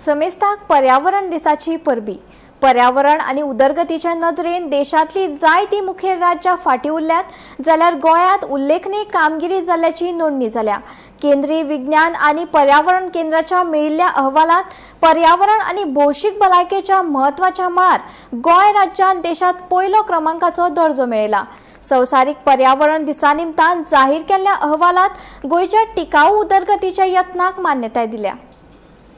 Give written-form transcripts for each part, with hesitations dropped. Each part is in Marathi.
समेस्ताक पर्यावरण दिसाची परबी। पर्यावरण आणि उदरगतीच्या नदरेन देशातली जायती मुखेल राज्यां फाटी उरल्यात जाल्यार गोंयांत उल्लेखनीय कामगिरी जाल्ल्याची नोंदणी जाल्या। केंद्रीय विज्ञान आणि पर्यावरण केंद्राच्या मेळिल्ल्या अहवालात पर्यावरण आणि भौशीक भलायकेच्या महत्वाच्या मळार गोंय राज्यान देशात पयलो क्रमांकाचो दर्जो मेळयला। संवसारीक पर्यावरण दिसा निमतान जाहीर केल्ल्या अहवालात गोंयच्या टिकाऊ उदरगतीच्या यत्नाक मान्यताय दिल्या।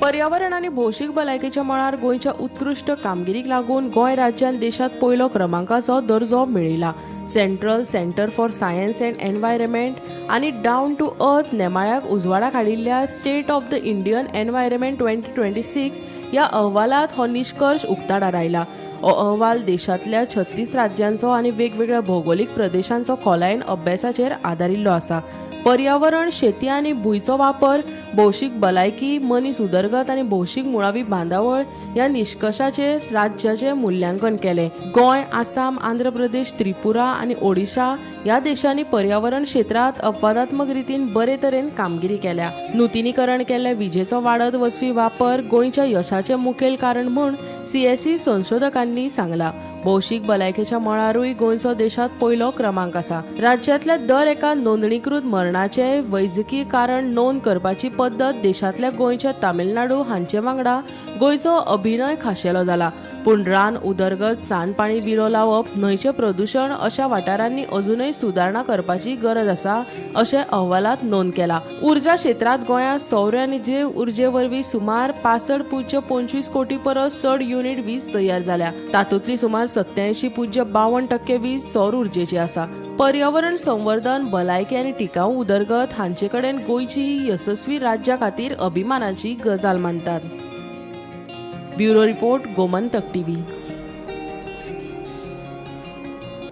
पर्यावरण आणि भौशीक भलायकेच्या मळार गोंयच्या उत्कृष्ट कामगिरीक लागून गोंय राज्यान देशात पयलो क्रमांकाचो दर्जो मेळयला। Central centre for science and environment आणि डावन टू अर्थ नेमाळ्याक उजवाडाक हाडिल्ल्या state of the Indian environment 2026 ह्या अहवालात हो निष्कर्ष उक्ताडार आयला। हो अहवाल देशातल्या 36 राज्यांचो आणि वेगवेगळ्या भौगोलिक प्रदेशांचो खोलायेन अभ्यासाचेर आदारिल्लो आसा। पर्यावरण, शेती आणि भुंयचो वापर, भौशीक भलायकी, मनीस उदरगत आणि भौशीक मुळावी बांदावळ ह्या निष्कर्षाचेर राज्याचे मूल्यांकन केले। गोंय, आसाम, आंध्र प्रदेश, त्रिपुरा आणि ओडिशा ह्या देशांनी पर्यावरण क्षेत्रात अपवादात्मक रितीन बरे तरेन कामगिरी केल्या। नूतनीकरण केल्ल्या विजेचो वाडत वचपी वापर गोंयच्या यशाचे मुखेल कारण म्हूण CSE संशोधकांनी सांगला। भौशीक भलायकेच्या मळारूय गोंयचो देशात पयलो क्रमांक आसा। राज्यातल्या दर एका नोंदणीकृत मरणाचे वैजकी कारण नोंद करपाची पद्धत देशातल्या गोंयच्या तामिळनाडू हांचे वांगडा गोंयचो अभिनय खाशेलो जाला। पूण रान उदरगत, सांडपाणी विरो लावप, न्हंयचे प्रदूषण अशा वाठारांनी अजूनय सुदारणा करपाची गरज आसा अशें अहवालात नोंद केला। उर्जा क्षेत्रात गोंयांत सौर आनी जैव उर्जे वरवीं सुमार 65.25 कोटी परस चड युनिट वीज तयार जाल्या। तातूंतली सुमार 87.52% वीज सौर उर्जेची आसा। पर्यावरण संवर्धन, भलायकी आणि टिकाऊ उदरगत हांचे कडेन गोंयची यशस्वी राज्या खातीर अभिमानाची गजाल मानतात। Bureau report, Gomantak TV।